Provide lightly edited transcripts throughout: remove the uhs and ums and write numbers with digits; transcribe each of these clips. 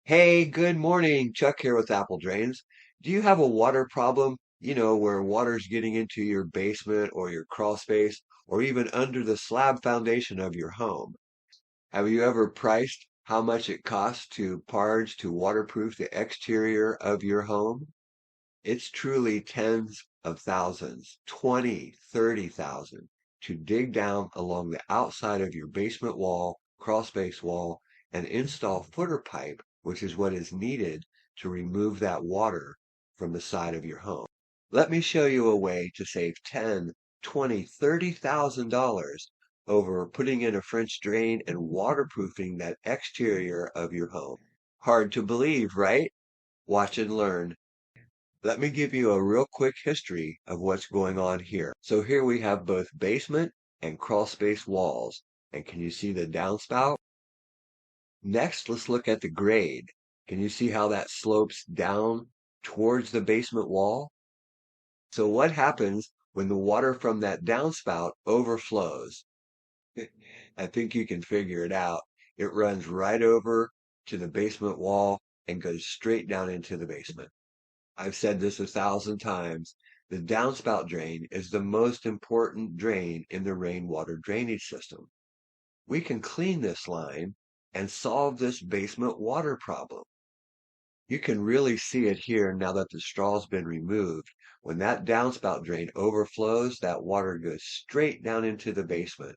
Hey, good morning. Chuck here with Apple Drains. Do you have a water problem? Where water's getting into your basement or your crawl space or even under the slab foundation of your home? Have you ever priced how much it costs to waterproof the exterior of your home? It's truly tens of thousands, 20, 30,000 to dig down along the outside of your basement wall, crawl space wall, and install footer pipe, which is what is needed to remove that water from the side of your home. Let me show you a way to save 10, 20, $30,000 over putting in a French drain and waterproofing that exterior of your home. Hard to believe, right? Watch and learn. Let me give you a real quick history of what's going on here. So here we have both basement and crawl space walls. And can you see the downspout? Next, let's look at the grade. Can you see how that slopes down towards the basement wall? So what happens when the water from that downspout overflows? I think you can figure it out. It runs right over to the basement wall and goes straight down into the basement. I've said this 1,000 times. The downspout drain is the most important drain in the rainwater drainage system. We can clean this line and solve this basement water problem. You can really see it here now that the straw's been removed. When that downspout drain overflows, that water goes straight down into the basement.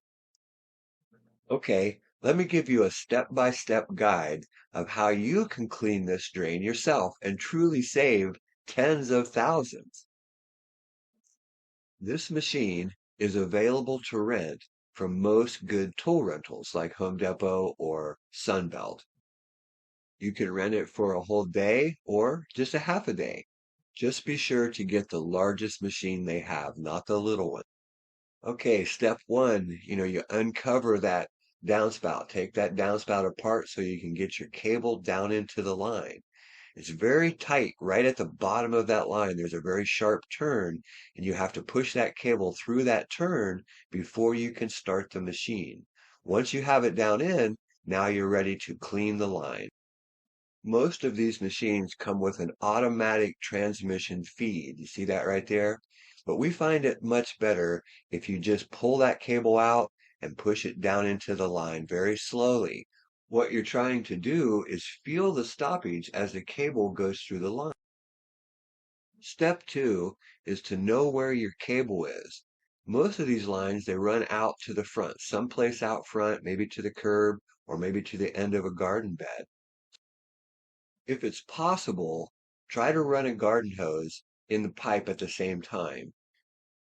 Okay, let me give you a step-by-step guide of how you can clean this drain yourself and truly save tens of thousands. This machine is available to rent from most good tool rentals like Home Depot or Sunbelt. You can rent it for a whole day or just a half a day. Just be sure to get the largest machine they have, not the little one. Okay, step one, you uncover that downspout. Take that downspout apart so you can get your cable down into the line. It's very tight right at the bottom of that line. There's a very sharp turn, and you have to push that cable through that turn before you can start the machine. Once you have it down in, now you're ready to clean the line. Most of these machines come with an automatic transmission feed. You see that right there? But we find it much better if you just pull that cable out and push it down into the line very slowly. What you're trying to do is feel the stoppage as the cable goes through the line. Step two is to know where your cable is. Most of these lines, they run out to the front, someplace out front, maybe to the curb or maybe to the end of a garden bed. If it's possible, try to run a garden hose in the pipe at the same time.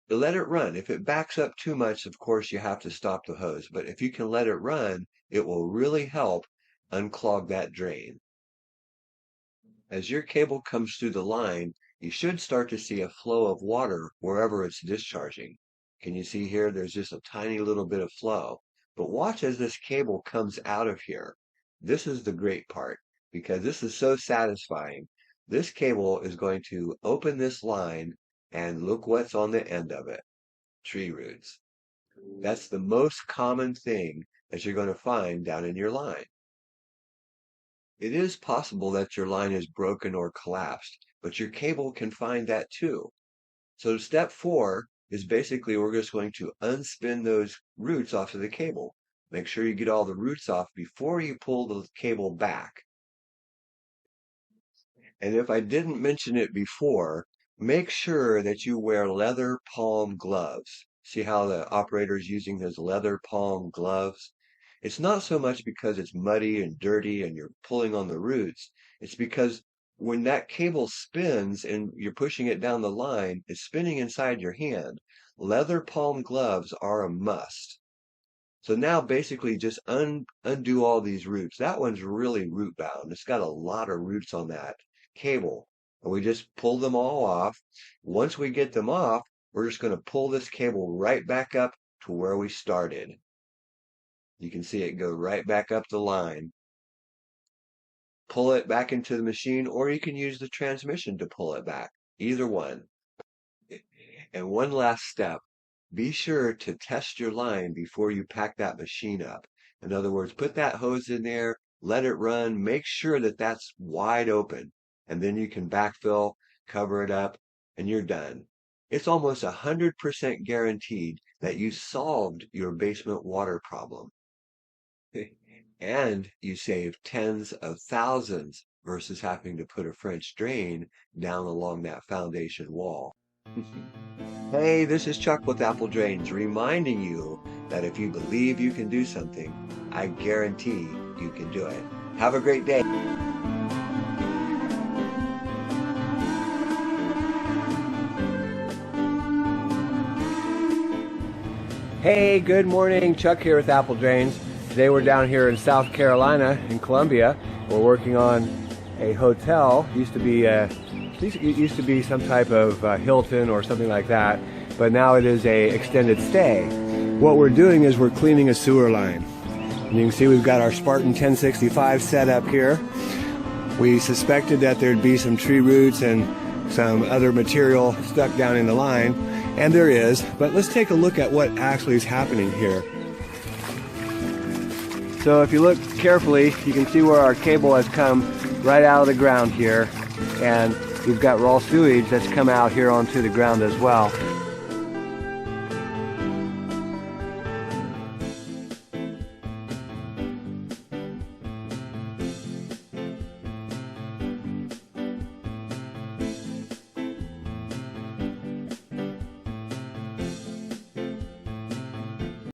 But let it run. If it backs up too much, of course, you have to stop the hose. But if you can let it run, it will really help unclog that drain. As your cable comes through the line, you should start to see a flow of water wherever it's discharging. Can you see here? There's just a tiny little bit of flow. But watch as this cable comes out of here. This is the great part because this is so satisfying. This cable is going to open this line and look what's on the end of it. Tree roots. That's the most common thing that you're going to find down in your line. It is possible that your line is broken or collapsed, but your cable can find that too. So step four is basically we're just going to unspin those roots off of the cable. Make sure you get all the roots off before you pull the cable back. And if I didn't mention it before, make sure that you wear leather palm gloves. See how the operator is using his leather palm gloves? It's not so much because it's muddy and dirty and you're pulling on the roots. It's because when that cable spins and you're pushing it down the line, it's spinning inside your hand. Leather palm gloves are a must. So now basically just undo all these roots. That one's really root bound. It's got a lot of roots on that cable. And we just pull them all off. Once we get them off, we're just going to pull this cable right back up to where we started. You can see it go right back up the line. Pull it back into the machine, or you can use the transmission to pull it back. Either one. And one last step. Be sure to test your line before you pack that machine up. In other words, put that hose in there let it run, make sure that that's wide open, and then you can backfill, cover it up, and you're done. It's almost 100% guaranteed that you solved your basement water problem. And you save tens of thousands versus having to put a French drain down along that foundation wall. Hey, this is Chuck with Apple Drains, reminding you that if you believe you can do something, I guarantee you can do it. Have a great day. Hey, good morning. Chuck here with Apple Drains. Today we're down here in South Carolina, in Columbia. We're working on a hotel. Used to be some type of Hilton or something like that, but now it is a extended stay. What we're doing is we're cleaning a sewer line. And you can see we've got our Spartan 1065 set up here. We suspected that there'd be some tree roots and some other material stuck down in the line, and there is, but let's take a look at what actually is happening here. So if you look carefully, you can see where our cable has come right out of the ground here, and we've got raw sewage that's come out here onto the ground as well.